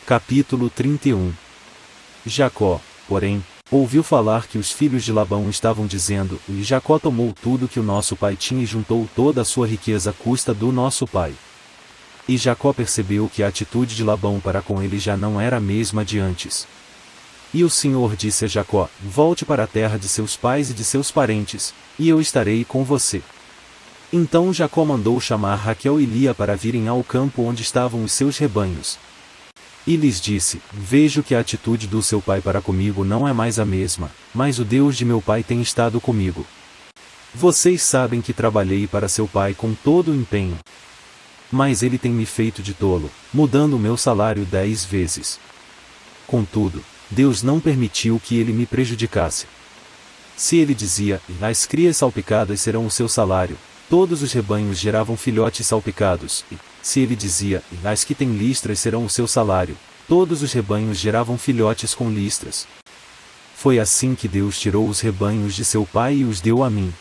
Capítulo 31. Jacó, porém, ouviu falar que os filhos de Labão estavam dizendo: e Jacó tomou tudo que o nosso pai tinha e juntou toda a sua riqueza à custa do nosso pai. E Jacó percebeu que a atitude de Labão para com ele já não era a mesma de antes. E o Senhor disse a Jacó: volte para a terra de seus pais e de seus parentes, e eu estarei com você. Então Jacó mandou chamar Raquel e Lia para virem ao campo onde estavam os seus rebanhos. E lhes disse: vejo que a atitude do seu pai para comigo não é mais a mesma, mas o Deus de meu pai tem estado comigo. Vocês sabem que trabalhei para seu pai com todo o empenho. Mas ele tem me feito de tolo, mudando o meu salário 10 vezes. Contudo, Deus não permitiu que ele me prejudicasse. Se ele dizia: as crias salpicadas serão o seu salário, todos os rebanhos geravam filhotes salpicados, e, se ele dizia: as que têm listras serão o seu salário, todos os rebanhos geravam filhotes com listras. Foi assim que Deus tirou os rebanhos de seu pai e os deu a mim.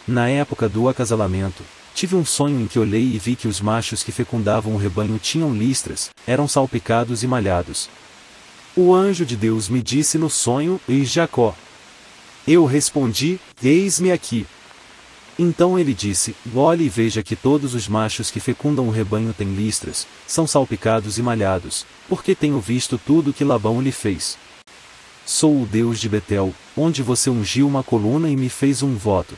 Na época do acasalamento, tive um sonho em que olhei e vi que os machos que fecundavam o rebanho tinham listras, eram salpicados e malhados. O anjo de Deus me disse no sonho: e Jacó? Eu respondi: eis-me aqui. Então ele disse: olhe e veja que todos os machos que fecundam o rebanho têm listras, são salpicados e malhados, porque tenho visto tudo que Labão lhe fez. Sou o Deus de Betel, onde você ungiu uma coluna e me fez um voto.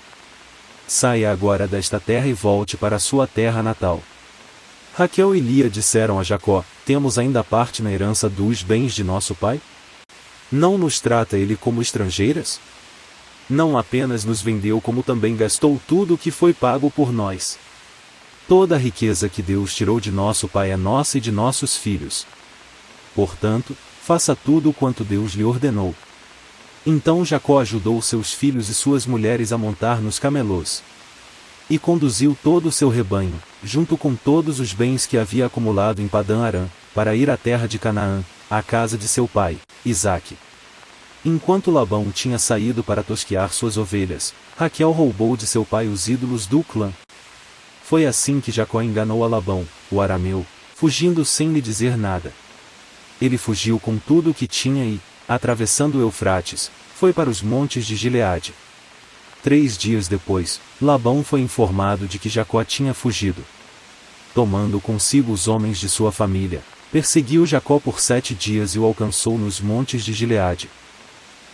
Saia agora desta terra e volte para a sua terra natal. Raquel e Lia disseram a Jacó: temos ainda parte na herança dos bens de nosso pai? Não nos trata ele como estrangeiras? Não apenas nos vendeu, como também gastou tudo o que foi pago por nós. Toda a riqueza que Deus tirou de nosso pai é nossa e de nossos filhos. Portanto, faça tudo quanto Deus lhe ordenou. Então Jacó ajudou seus filhos e suas mulheres a montar nos camelôs. E conduziu todo o seu rebanho, junto com todos os bens que havia acumulado em Padã-Arã, para ir à terra de Canaã, à casa de seu pai, Isaque. Enquanto Labão tinha saído para tosquear suas ovelhas, Raquel roubou de seu pai os ídolos do clã. Foi assim que Jacó enganou a Labão, o arameu, fugindo sem lhe dizer nada. Ele fugiu com tudo o que tinha e, atravessando o Eufrates, foi para os montes de Gileade. 3 dias depois, Labão foi informado de que Jacó tinha fugido. Tomando consigo os homens de sua família, perseguiu Jacó por 7 dias e o alcançou nos montes de Gileade.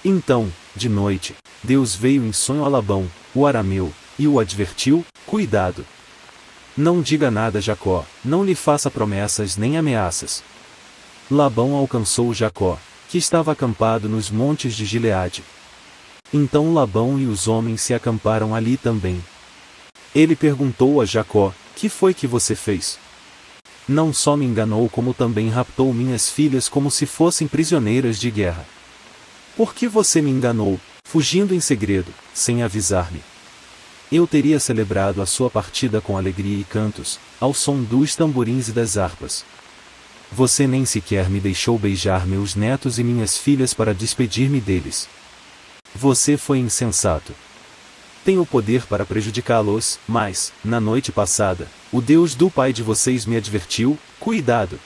Então, de noite, Deus veio em sonho a Labão, o arameu, e o advertiu: cuidado! Não diga nada a Jacó, não lhe faça promessas nem ameaças. Labão alcançou Jacó, que estava acampado nos montes de Gileade. Então Labão e os homens se acamparam ali também. Ele perguntou a Jacó: que foi que você fez? Não só me enganou, como também raptou minhas filhas como se fossem prisioneiras de guerra. Por que você me enganou, fugindo em segredo, sem avisar-me? Eu teria celebrado a sua partida com alegria e cantos, ao som dos tamborins e das harpas. Você nem sequer me deixou beijar meus netos e minhas filhas para despedir-me deles. Você foi insensato. Tenho poder para prejudicá-los, mas, na noite passada, o Deus do pai de vocês me advertiu: cuidado!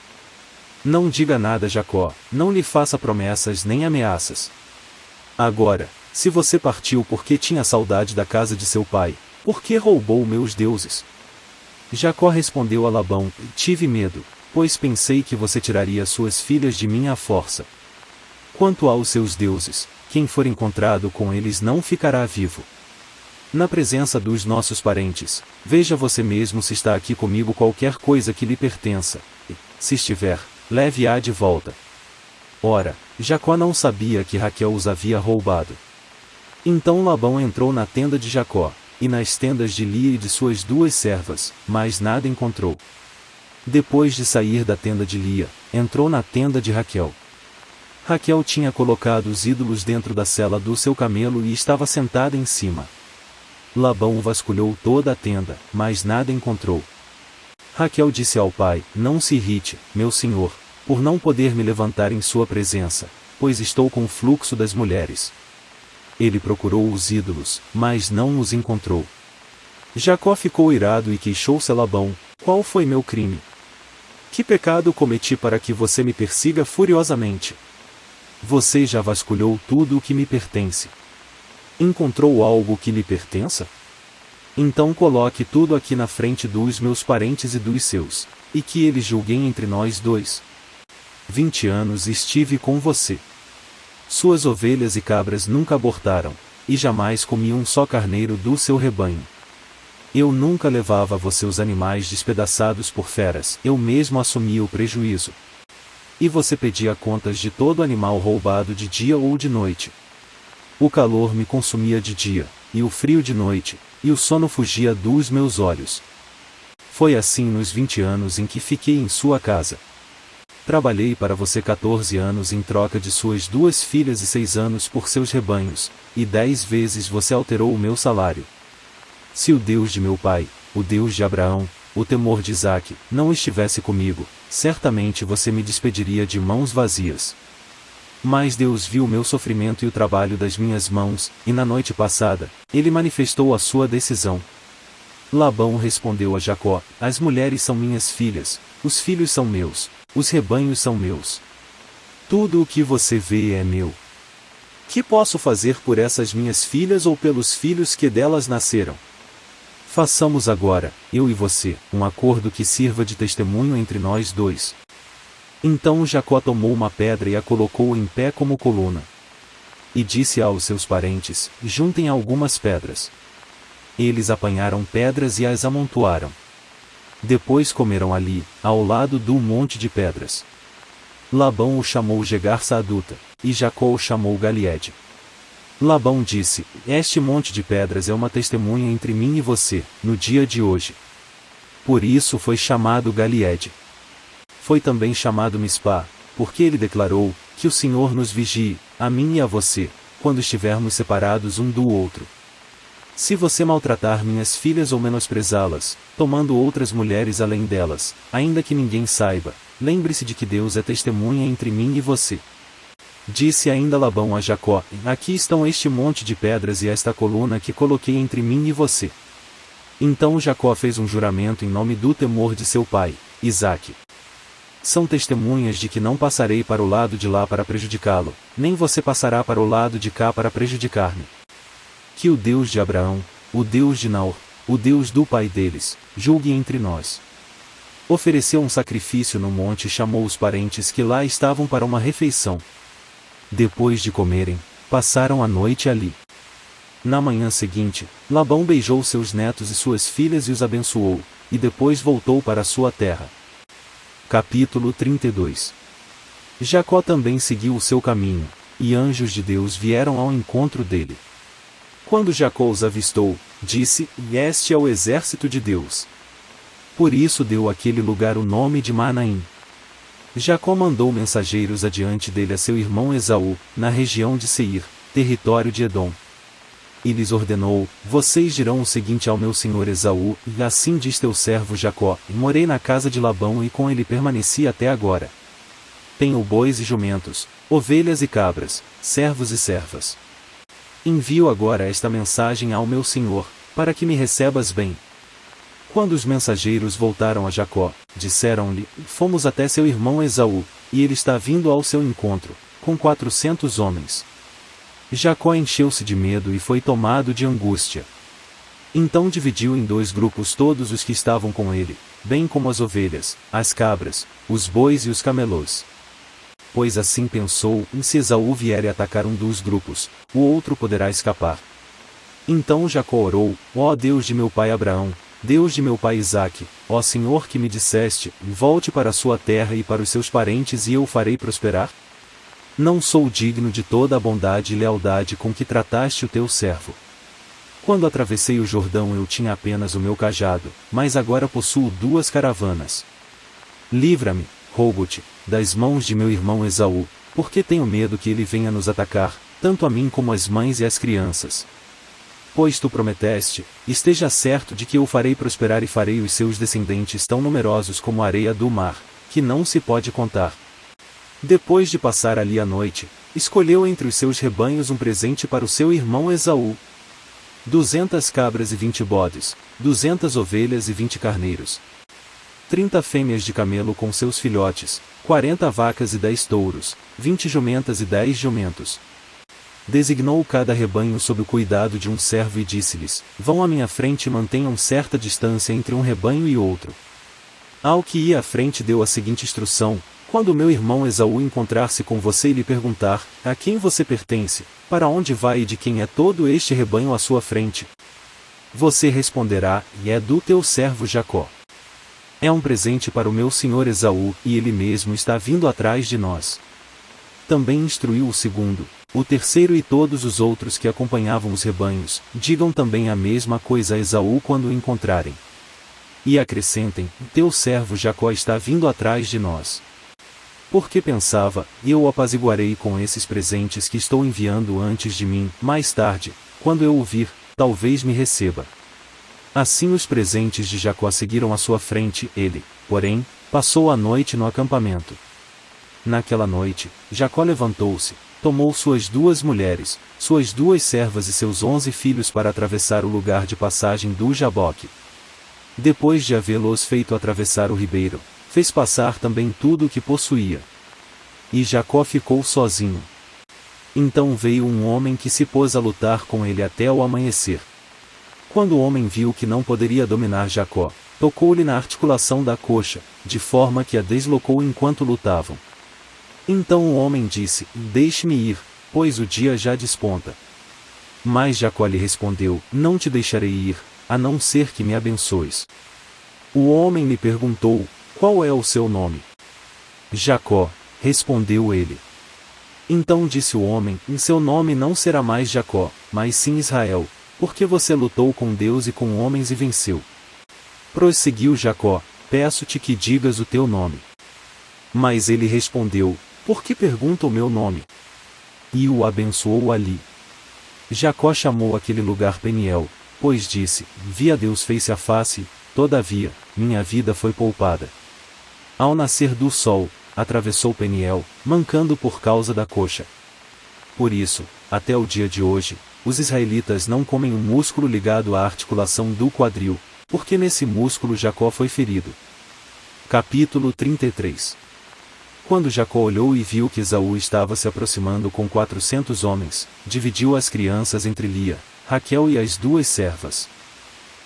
Não diga nada a Jacó, não lhe faça promessas nem ameaças. Agora, se você partiu porque tinha saudade da casa de seu pai, por que roubou meus deuses? Jacó respondeu a Labão: tive medo, pois pensei que você tiraria suas filhas de mim à força. Quanto aos seus deuses, quem for encontrado com eles não ficará vivo. Na presença dos nossos parentes, veja você mesmo se está aqui comigo qualquer coisa que lhe pertença, e, se estiver, leve-a de volta. Ora, Jacó não sabia que Raquel os havia roubado. Então Labão entrou na tenda de Jacó, e nas tendas de Lia e de suas 2 servas, mas nada encontrou. Depois de sair da tenda de Lia, entrou na tenda de Raquel. Raquel tinha colocado os ídolos dentro da sela do seu camelo e estava sentada em cima. Labão vasculhou toda a tenda, mas nada encontrou. Raquel disse ao pai: não se irrite, meu senhor, por não poder me levantar em sua presença, pois estou com o fluxo das mulheres. Ele procurou os ídolos, mas não os encontrou. Jacó ficou irado e queixou-se a Labão: qual foi meu crime? Que pecado cometi para que você me persiga furiosamente? Você já vasculhou tudo o que me pertence. Encontrou algo que lhe pertença? Então coloque tudo aqui na frente dos meus parentes e dos seus, e que eles julguem entre nós dois. 20 anos estive com você. Suas ovelhas e cabras nunca abortaram, e jamais comi um só carneiro do seu rebanho. Eu nunca levava a você os animais despedaçados por feras, eu mesmo assumia o prejuízo. E você pedia contas de todo animal roubado de dia ou de noite. O calor me consumia de dia, e o frio de noite, e o sono fugia dos meus olhos. Foi assim nos 20 anos em que fiquei em sua casa. Trabalhei para você 14 anos em troca de suas 2 filhas e 6 anos por seus rebanhos, e 10 vezes você alterou o meu salário. Se o Deus de meu pai, o Deus de Abraão, o temor de Isaque, não estivesse comigo, certamente você me despediria de mãos vazias. Mas Deus viu o meu sofrimento e o trabalho das minhas mãos, e na noite passada, ele manifestou a sua decisão. Labão respondeu a Jacó: as mulheres são minhas filhas, os filhos são meus, os rebanhos são meus. Tudo o que você vê é meu. Que posso fazer por essas minhas filhas ou pelos filhos que delas nasceram? Façamos agora, eu e você, um acordo que sirva de testemunho entre nós dois. Então Jacó tomou uma pedra e a colocou em pé como coluna. E disse aos seus parentes: juntem algumas pedras. Eles apanharam pedras e as amontoaram. Depois comeram ali, ao lado do monte de pedras. Labão o chamou Jegar-Saaduta, e Jacó o chamou Galiede. Labão disse: este monte de pedras é uma testemunha entre mim e você, no dia de hoje. Por isso foi chamado Galiede. Foi também chamado Mispá, porque ele declarou: que o Senhor nos vigie, a mim e a você, quando estivermos separados um do outro. Se você maltratar minhas filhas ou menosprezá-las, tomando outras mulheres além delas, ainda que ninguém saiba, lembre-se de que Deus é testemunha entre mim e você. Disse ainda Labão a Jacó: aqui estão este monte de pedras e esta coluna que coloquei entre mim e você. Então Jacó fez um juramento em nome do temor de seu pai, Isaque. São testemunhas de que não passarei para o lado de lá para prejudicá-lo, nem você passará para o lado de cá para prejudicar-me. Que o Deus de Abraão, o Deus de Naor, o Deus do pai deles, julgue entre nós. Ofereceu um sacrifício no monte e chamou os parentes que lá estavam para uma refeição. Depois de comerem, passaram a noite ali. Na manhã seguinte, Labão beijou seus netos e suas filhas e os abençoou, e depois voltou para sua terra. Capítulo 32. Jacó também seguiu o seu caminho, e anjos de Deus vieram ao encontro dele. Quando Jacó os avistou, disse: este é o exército de Deus. Por isso deu àquele lugar o nome de Manaim. Jacó mandou mensageiros adiante dele a seu irmão Esaú, na região de Seir, território de Edom. E lhes ordenou: vocês dirão o seguinte ao meu senhor Esaú: assim diz teu servo Jacó, morei na casa de Labão e com ele permaneci até agora. Tenho bois e jumentos, ovelhas e cabras, servos e servas. Envio agora esta mensagem ao meu senhor, para que me recebas bem. Quando os mensageiros voltaram a Jacó, disseram-lhe: fomos até seu irmão Esaú, e ele está vindo ao seu encontro, com 400 homens. Jacó encheu-se de medo e foi tomado de angústia. Então dividiu em 2 grupos todos os que estavam com ele, bem como as ovelhas, as cabras, os bois e os camelôs. Pois assim pensou: se Esaú vier e atacar um dos grupos, o outro poderá escapar. Então Jacó orou: ó Deus de meu pai Abraão, Deus de meu pai Isaque, ó Senhor que me disseste: volte para a sua terra e para os seus parentes e eu o farei prosperar? Não sou digno de toda a bondade e lealdade com que trataste o teu servo. Quando atravessei o Jordão eu tinha apenas o meu cajado, mas agora possuo 2 caravanas. Livra-me, rogo-te, das mãos de meu irmão Esaú, porque tenho medo que ele venha nos atacar, tanto a mim como as mães e as crianças. Pois tu prometeste: esteja certo de que eu o farei prosperar e farei os seus descendentes tão numerosos como a areia do mar, que não se pode contar. Depois de passar ali a noite, escolheu entre os seus rebanhos um presente para o seu irmão Esaú: 200 cabras e 20 bodes, 200 ovelhas e 20 carneiros. 30 fêmeas de camelo com seus filhotes, 40 vacas e 10 touros, 20 jumentas e 10 jumentos. Designou cada rebanho sob o cuidado de um servo e disse-lhes: vão à minha frente e mantenham certa distância entre um rebanho e outro. Ao que ia à frente deu a seguinte instrução: quando meu irmão Esaú encontrar-se com você e lhe perguntar: a quem você pertence, para onde vai e de quem é todo este rebanho à sua frente? Você responderá: e é do teu servo Jacó. É um presente para o meu senhor Esaú, e ele mesmo está vindo atrás de nós. Também instruiu o segundo, o terceiro e todos os outros que acompanhavam os rebanhos: digam também a mesma coisa a Esaú quando o encontrarem. E acrescentem: teu servo Jacó está vindo atrás de nós. Porque pensava: eu o apaziguarei com esses presentes que estou enviando antes de mim, mais tarde, quando eu o vir, talvez me receba. Assim os presentes de Jacó seguiram à sua frente, ele, porém, passou a noite no acampamento. Naquela noite, Jacó levantou-se, tomou suas 2 mulheres, suas 2 servas e seus 11 filhos para atravessar o lugar de passagem do Jaboque. Depois de havê-los feito atravessar o ribeiro, fez passar também tudo o que possuía. E Jacó ficou sozinho. Então veio um homem que se pôs a lutar com ele até o amanhecer. Quando o homem viu que não poderia dominar Jacó, tocou-lhe na articulação da coxa, de forma que a deslocou enquanto lutavam. Então o homem disse: deixe-me ir, pois o dia já desponta. Mas Jacó lhe respondeu: não te deixarei ir, a não ser que me abençoes. O homem lhe perguntou: qual é o seu nome? Jacó, respondeu ele. Então disse o homem: seu nome não será mais Jacó, mas sim Israel, porque você lutou com Deus e com homens e venceu. Prosseguiu Jacó: peço-te que digas o teu nome. Mas ele respondeu: por que pergunta o meu nome? E o abençoou ali. Jacó chamou aquele lugar Peniel, pois disse: vi a Deus face a face, todavia, minha vida foi poupada. Ao nascer do sol, atravessou Peniel, mancando por causa da coxa. Por isso, até o dia de hoje, os israelitas não comem um músculo ligado à articulação do quadril, porque nesse músculo Jacó foi ferido. Capítulo 33. Quando Jacó olhou e viu que Esaú estava se aproximando com 400 homens, dividiu as crianças entre Lia, Raquel e as 2 servas.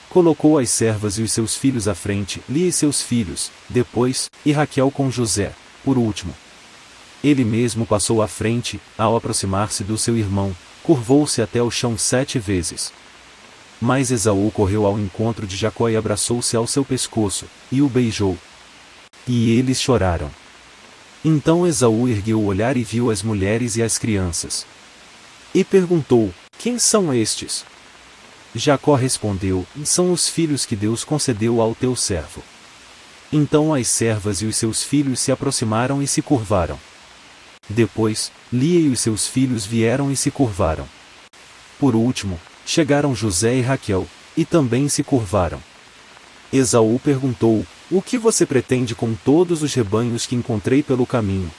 Colocou as servas e os seus filhos à frente, Lia e seus filhos, depois, e Raquel com José, por último. Ele mesmo passou à frente, ao aproximar-se do seu irmão, curvou-se até o chão 7 vezes. Mas Esaú correu ao encontro de Jacó e abraçou-se ao seu pescoço, e o beijou. E eles choraram. Então Esaú ergueu o olhar e viu as mulheres e as crianças. E perguntou: quem são estes? Jacó respondeu: são os filhos que Deus concedeu ao teu servo. Então as servas e os seus filhos se aproximaram e se curvaram. Depois, Lia e os seus filhos vieram e se curvaram. Por último, chegaram José e Raquel, e também se curvaram. Esaú perguntou: o que você pretende com todos os rebanhos que encontrei pelo caminho?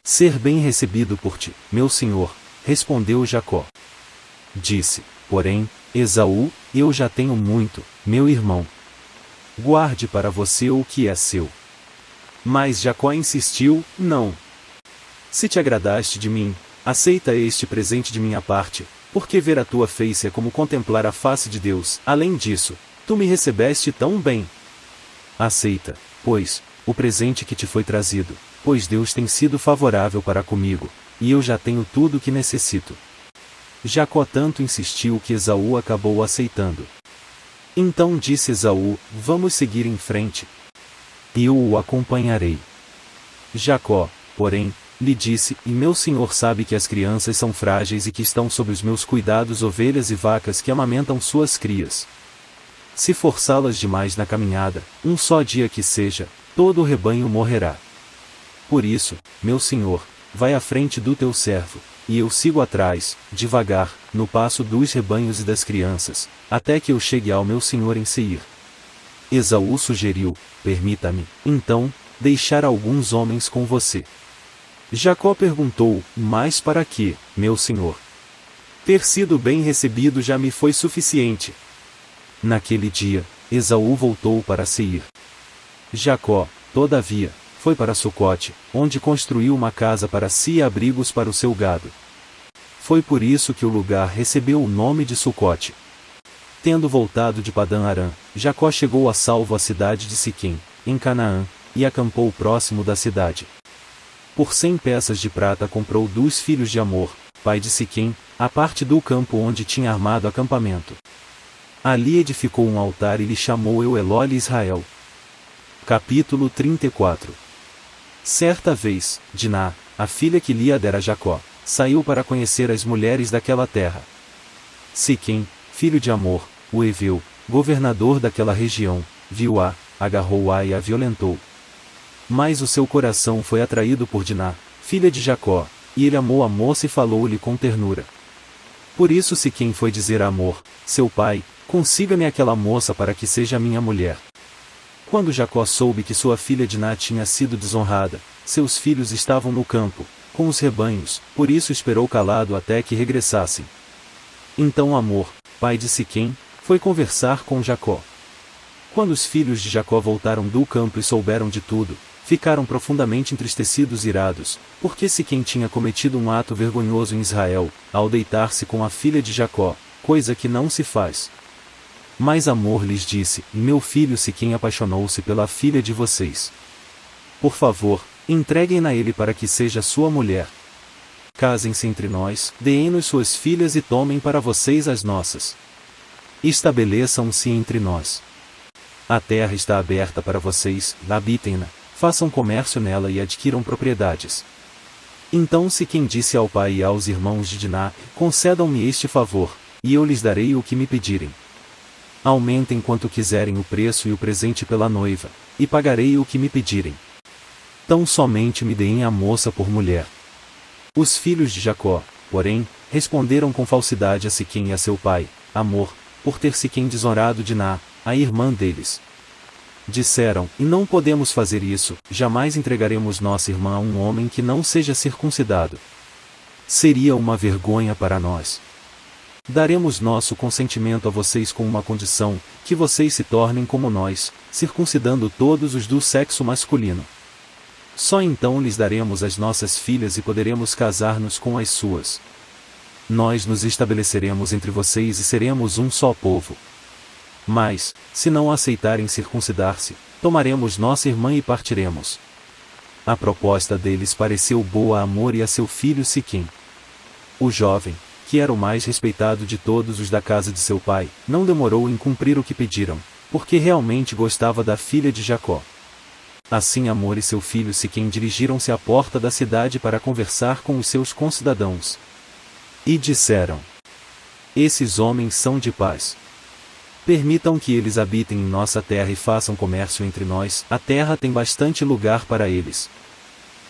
Ser bem recebido por ti, meu senhor, respondeu Jacó. Disse, porém, Esaú: eu já tenho muito, meu irmão. Guarde para você o que é seu. Mas Jacó insistiu: não. Se te agradaste de mim, aceita este presente de minha parte, porque ver a tua face é como contemplar a face de Deus. Além disso, tu me recebeste tão bem. Aceita, pois, o presente que te foi trazido, pois Deus tem sido favorável para comigo, e eu já tenho tudo o que necessito. Jacó tanto insistiu que Esaú acabou aceitando. Então disse Esaú: vamos seguir em frente. Eu o acompanharei. Jacó, porém, lhe disse: e meu senhor sabe que as crianças são frágeis e que estão sob os meus cuidados ovelhas e vacas que amamentam suas crias. Se forçá-las demais na caminhada, um só dia que seja, todo o rebanho morrerá. Por isso, meu senhor, vai à frente do teu servo, e eu sigo atrás, devagar, no passo dos rebanhos e das crianças, até que eu chegue ao meu senhor em Seir. Esaú sugeriu: permita-me, então, deixar alguns homens com você. Jacó perguntou: mas para quê, meu senhor? Ter sido bem recebido já me foi suficiente. Naquele dia, Esaú voltou para Seir. Jacó, todavia, foi para Sucote, onde construiu uma casa para si e abrigos para o seu gado. Foi por isso que o lugar recebeu o nome de Sucote. Tendo voltado de Padã Arã, Jacó chegou a salvo à cidade de Siquém, em Canaã, e acampou próximo da cidade. Por 100 peças de prata comprou dos filhos de Amor, pai de Siquém, a parte do campo onde tinha armado acampamento. Ali edificou um altar e lhe chamou Euelole Israel. Capítulo 34. Certa vez, Diná, a filha que Lia dera a Jacó, saiu para conhecer as mulheres daquela terra. Siquém, filho de Amor, o Eveu, governador daquela região, viu-a, agarrou-a e a violentou. Mas o seu coração foi atraído por Diná, filha de Jacó, e ele amou a moça e falou-lhe com ternura. Por isso Siquém foi dizer a Amor, seu pai, consiga-me aquela moça para que seja minha mulher. Quando Jacó soube que sua filha Diná tinha sido desonrada, seus filhos estavam no campo, com os rebanhos, por isso esperou calado até que regressassem. Então Amor, pai de Siquém, foi conversar com Jacó. Quando os filhos de Jacó voltaram do campo e souberam de tudo, ficaram profundamente entristecidos e irados, porque Siquém tinha cometido um ato vergonhoso em Israel, ao deitar-se com a filha de Jacó, coisa que não se faz. Mas Amor lhes disse, meu filho Siquém apaixonou-se pela filha de vocês. Por favor, entreguem-na a ele para que seja sua mulher. Casem-se entre nós, deem-nos suas filhas e tomem para vocês as nossas. Estabeleçam-se entre nós. A terra está aberta para vocês, habitem-na, façam comércio nela e adquiram propriedades. Então Siquém disse ao pai e aos irmãos de Diná, concedam-me este favor, e eu lhes darei o que me pedirem. Aumentem quanto quiserem o preço e o presente pela noiva, e pagarei o que me pedirem. Tão somente me deem a moça por mulher. Os filhos de Jacó, porém, responderam com falsidade a Siquém e a seu pai, Amor, por ter Siquém desonrado Diná, a irmã deles. Disseram, e não podemos fazer isso, jamais entregaremos nossa irmã a um homem que não seja circuncidado. Seria uma vergonha para nós. Daremos nosso consentimento a vocês com uma condição, que vocês se tornem como nós, circuncidando todos os do sexo masculino. Só então lhes daremos as nossas filhas e poderemos casar-nos com as suas. Nós nos estabeleceremos entre vocês e seremos um só povo. Mas, se não aceitarem circuncidar-se, tomaremos nossa irmã e partiremos. A proposta deles pareceu boa a Amor e a seu filho Siquém. O jovem, que era o mais respeitado de todos os da casa de seu pai, não demorou em cumprir o que pediram, porque realmente gostava da filha de Jacó. Assim Amor e seu filho Siquém dirigiram-se à porta da cidade para conversar com os seus concidadãos. E disseram: esses homens são de paz. Permitam que eles habitem em nossa terra e façam comércio entre nós, a terra tem bastante lugar para eles.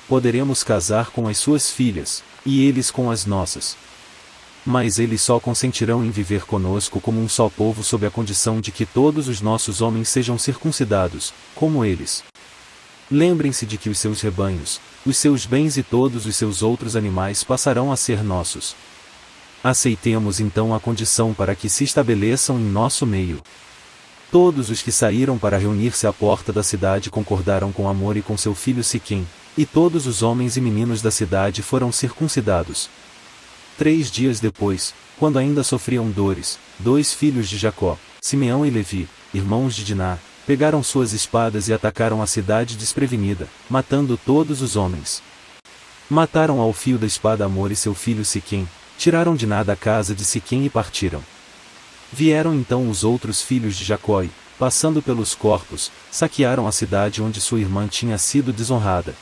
Poderemos casar com as suas filhas, e eles com as nossas. Mas eles só consentirão em viver conosco como um só povo sob a condição de que todos os nossos homens sejam circuncidados, como eles. Lembrem-se de que os seus rebanhos, os seus bens e todos os seus outros animais passarão a ser nossos. Aceitemos então a condição para que se estabeleçam em nosso meio. Todos os que saíram para reunir-se à porta da cidade concordaram com Amor e com seu filho Siquém, e todos os homens e meninos da cidade foram circuncidados. 3 dias depois, quando ainda sofriam dores, 2 filhos de Jacó, Simeão e Levi, irmãos de Diná, pegaram suas espadas e atacaram a cidade desprevenida, matando todos os homens. Mataram ao fio da espada Amor e seu filho Siquém, tiraram Diná da casa de Siquém e partiram. Vieram então os outros filhos de Jacó e, passando pelos corpos, saquearam a cidade onde sua irmã tinha sido desonrada.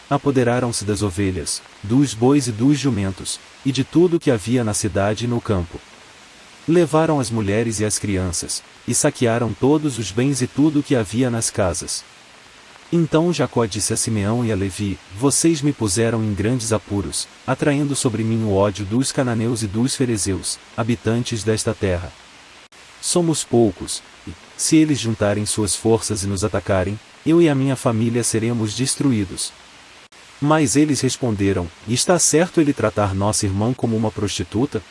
Apoderaram-se das ovelhas, dos bois e dos jumentos, e de tudo que havia na cidade e no campo. Levaram as mulheres e as crianças, e saquearam todos os bens e tudo o que havia nas casas. Então Jacó disse a Simeão e a Levi: vocês me puseram em grandes apuros, atraindo sobre mim o ódio dos cananeus e dos ferezeus, habitantes desta terra. Somos poucos, e, se eles juntarem suas forças e nos atacarem, eu e a minha família seremos destruídos. Mas eles responderam: está certo ele tratar nossa irmã como uma prostituta?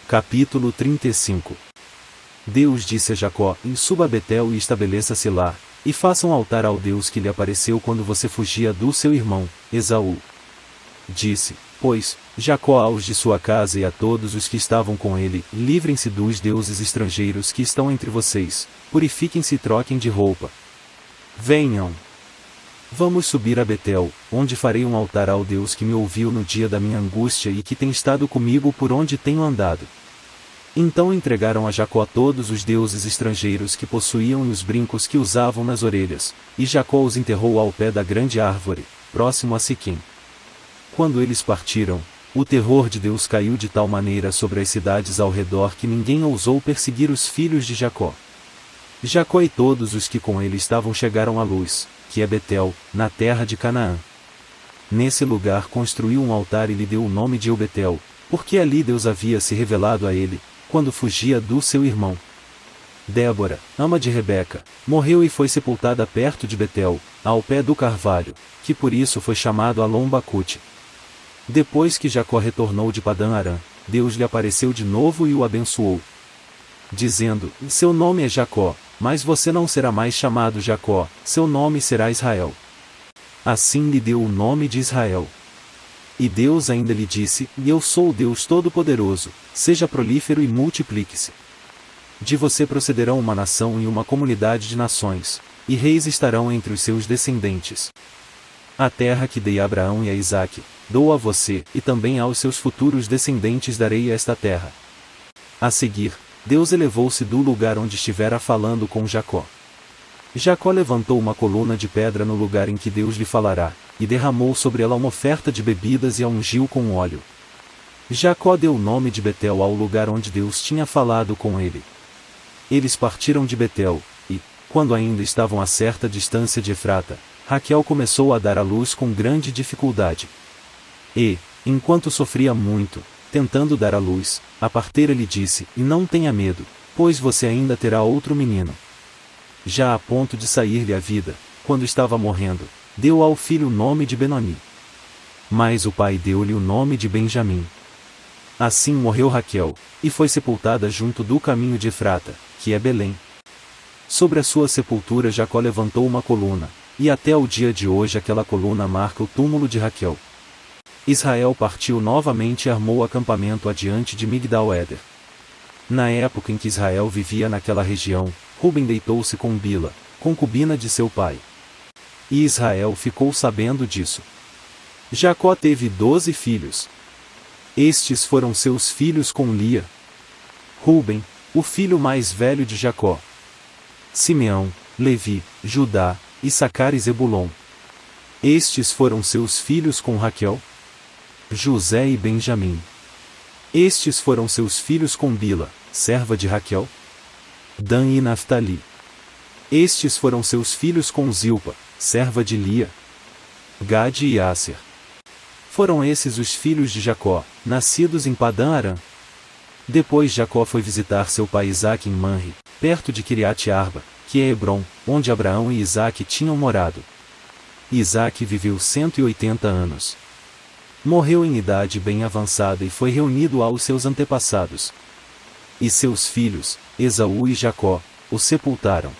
Capítulo 35. Deus disse a Jacó: suba a Betel e estabeleça-se lá, e faça um altar ao Deus que lhe apareceu quando você fugia do seu irmão, Esaú. Disse, pois, Jacó aos de sua casa e a todos os que estavam com ele: livrem-se dos deuses estrangeiros que estão entre vocês, purifiquem-se e troquem de roupa. Venham. Vamos subir a Betel, onde farei um altar ao Deus que me ouviu no dia da minha angústia e que tem estado comigo por onde tenho andado. Então entregaram a Jacó todos os deuses estrangeiros que possuíam e os brincos que usavam nas orelhas, e Jacó os enterrou ao pé da grande árvore, próximo a Siquém. Quando eles partiram, o terror de Deus caiu de tal maneira sobre as cidades ao redor que ninguém ousou perseguir os filhos de Jacó. Jacó e todos os que com ele estavam chegaram a Luz, que é Betel, na terra de Canaã. Nesse lugar construiu um altar e lhe deu o nome de El-Betel, porque ali Deus havia se revelado a ele, quando fugia do seu irmão. Débora, ama de Rebeca, morreu e foi sepultada perto de Betel, ao pé do carvalho, que por isso foi chamado Alon-Bacute. Depois que Jacó retornou de Padã-Arã, Deus lhe apareceu de novo e o abençoou, dizendo: seu nome é Jacó, mas você não será mais chamado Jacó, seu nome será Israel. Assim lhe deu o nome de Israel. E Deus ainda lhe disse: eu sou o Deus Todo-Poderoso, seja prolífero e multiplique-se. De você procederão uma nação e uma comunidade de nações, e reis estarão entre os seus descendentes. A terra que dei a Abraão e a Isaque, dou a você, e também aos seus futuros descendentes darei esta terra. A seguir, Deus elevou-se do lugar onde estivera falando com Jacó. Jacó levantou uma coluna de pedra no lugar em que Deus lhe falará, e derramou sobre ela uma oferta de bebidas e a ungiu com óleo. Jacó deu o nome de Betel ao lugar onde Deus tinha falado com ele. Eles partiram de Betel, e, quando ainda estavam a certa distância de Efrata, Raquel começou a dar à luz com grande dificuldade. E, enquanto sofria muito, tentando dar à luz, a parteira lhe disse: não tenha medo, pois você ainda terá outro menino. Já a ponto de sair-lhe a vida, quando estava morrendo, deu ao filho o nome de Benoni. Mas o pai deu-lhe o nome de Benjamim. Assim morreu Raquel, e foi sepultada junto do caminho de Efrata, que é Belém. Sobre a sua sepultura Jacó levantou uma coluna, e até o dia de hoje aquela coluna marca o túmulo de Raquel. Israel partiu novamente e armou acampamento adiante de Migdal-Éder. Na época em que Israel vivia naquela região, Ruben deitou-se com Bila, concubina de seu pai. E Israel ficou sabendo disso. Jacó teve 12 filhos. Estes foram seus filhos com Lia. Ruben, o filho mais velho de Jacó. Simeão, Levi, Judá, Issacar e Zebulon. Estes foram seus filhos com Raquel. José e Benjamim. Estes foram seus filhos com Bila, serva de Raquel. Dan e Naftali. Estes foram seus filhos com Zilpa, serva de Lia. Gade e Asser. Foram esses os filhos de Jacó, nascidos em Padã-Arã. Depois Jacó foi visitar seu pai Isaque em Manre, perto de Quiriate-Arba, que é Hebrom, onde Abraão e Isaque tinham morado. Isaque viveu 180 anos. Morreu em idade bem avançada e foi reunido aos seus antepassados. E seus filhos, Esaú e Jacó, o sepultaram.